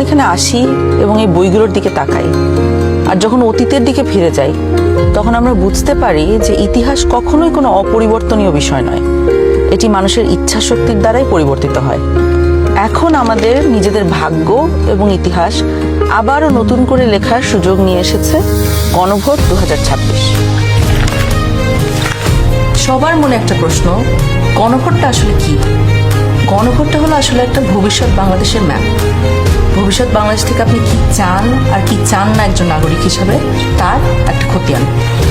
এখানে আসি এবং এই বইগুলোর দিকে তাকাই আর যখন অতীতের দিকে ফিরে যাই, তখন আমরা বুঝতে পারি যে ইতিহাস কখনোই কোনো অপরিবর্তনীয় বিষয় নয়, এটি মানুষের ইচ্ছা শক্তির দ্বারাই পরিবর্তিত হয়। এখন আমাদের নিজেদের ভাগ্য এবং ইতিহাস আবারও নতুন করে লেখার সুযোগ নিয়ে এসেছে গণভোট 2026। সবার মনে একটা প্রশ্ন, গণভোটটা আসলে কি? গণভোটটা হলো আসলে একটা ভবিষ্যৎ বাংলাদেশের ম্যাপ। ভবিষ্যৎ বাংলাদেশ থেকে আপনি কি চান আর কি চান না একজন নাগরিক হিসাবে, তার একটা খতিয়ান।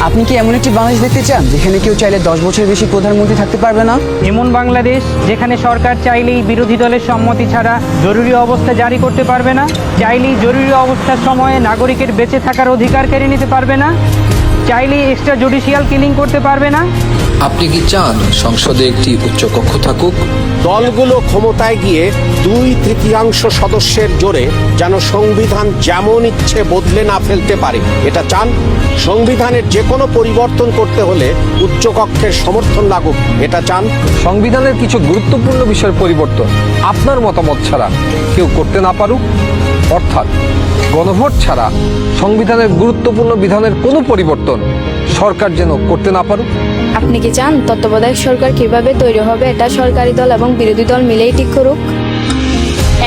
আপনি কি এমন একটি বাংলাদেশ দেখতে চান যেখানে কেউ চাইলে 10 বছর বেশি প্রধানমন্ত্রী থাকতে পারবে না? এমন বাংলাদেশ যেখানে সরকার চাইলেই বিরোধী দলের সম্মতি ছাড়া জরুরি অবস্থা জারি করতে পারবে না, চাইলেই জরুরি অবস্থার সময়ে নাগরিকের বেঁচে থাকার অধিকার কেড়ে নিতে পারবে না, চাইলেই এক্সট্রা জুডিশিয়াল কিলিং করতে পারবে না? আপনি কি চান সংসদে একটি উচ্চকক্ষ থাকুক? দলগুলো ক্ষমতায় গিয়ে 2/3 সদস্যের জোরে যেন সংবিধান যেমন ইচ্ছে বদলে না ফেলতে পারে, এটা চান? সংবিধানের যে কোনো পরিবর্তন করতে হলে উচ্চকক্ষের সমর্থন লাগুক, এটা চান? সংবিধানের কিছু গুরুত্বপূর্ণ বিষয়ের পরিবর্তন আপনার মতামত ছাড়া কেউ করতে না পারুক, অর্থাৎ গণভোট ছাড়া সংবিধানের গুরুত্বপূর্ণ বিধানের কোনো পরিবর্তন সরকার যেন করতে না পারুক। আপনি কি চান তত্ত্বাবধায়ক সরকার কিভাবে তৈরি হবে এটা সরকারি দল এবং বিরোধী দল মিলেই ঠিক করুক?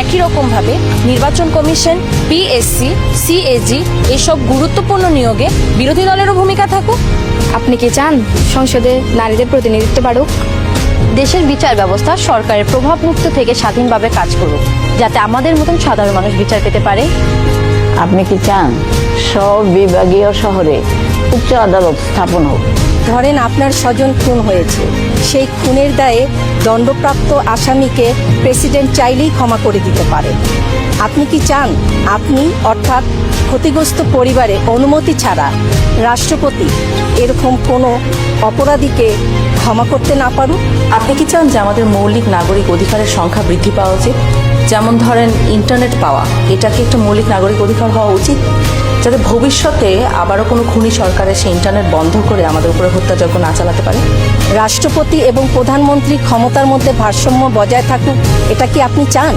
একই রকমভাবে নির্বাচন কমিশন, পিএসসি, সিএজি এসব গুরুত্বপূর্ণ নিয়োগে বিরোধী দলেরও ভূমিকা থাকুক? আপনি কি চান সংসদে নারীদের প্রতিনিধিত্ব বাড়ুক? দেশের বিচার ব্যবস্থা সরকারের প্রভাব মুক্ত থেকে স্বাধীনভাবে কাজ করুক, যাতে আমাদের মতন সাধারণ মানুষ বিচার পেতে পারে? আপনি কি চান সব বিভাগীয় শহরে উচ্চ আদালত স্থাপন হোক? ধরেন আপনার স্বজন খুন হয়েছে, সেই খুনের দায়ে দণ্ডপ্রাপ্ত আসামিকে প্রেসিডেন্ট চাইলেই ক্ষমা করে দিতে পারে। আপনি কি চান আপনি অর্থাৎ ক্ষতিগ্রস্ত পরিবারে অনুমতি ছাড়া রাষ্ট্রপতি এরকম কোনো অপরাধীকে ক্ষমা করতে না পারুক? আপনি কি চান যে আমাদের মৌলিক নাগরিক অধিকারের সংখ্যা বৃদ্ধি পাওয়া উচিত? যেমন ধরেন ইন্টারনেট পাওয়া, এটা কি একটা মৌলিক নাগরিক অধিকার হওয়া উচিত, যাতে ভবিষ্যতে আবারও কোনো খুনি সরকারের সেই ইন্টারনেট বন্ধ করে আমাদের উপরে হত্যাযজ্ঞ না চালাতে পারে? রাষ্ট্রপতি এবং প্রধানমন্ত্রী ক্ষমতার মধ্যে ভারসাম্য বজায় থাকুক, এটা কি আপনি চান?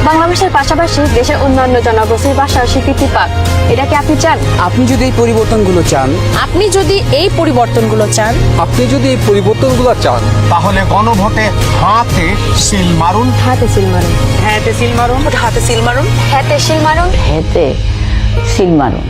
বাংলাদেশের পাশাপাশি দেশের অন্যান্য জনগোষ্ঠীর ভাষার স্বীকৃতি পাক, এটা কি আপনি চান? আপনি যদি এই পরিবর্তনগুলো চান, আপনি যদি এই পরিবর্তনগুলো চান, তাহলে গণভোটে হাতে সিল মারুন। হাতে সিল মারুন। হ্যাঁতে সিল মারুন, হাতে সিল মারুন, হাতে সিল মারুন, হেতে সিল মারুন।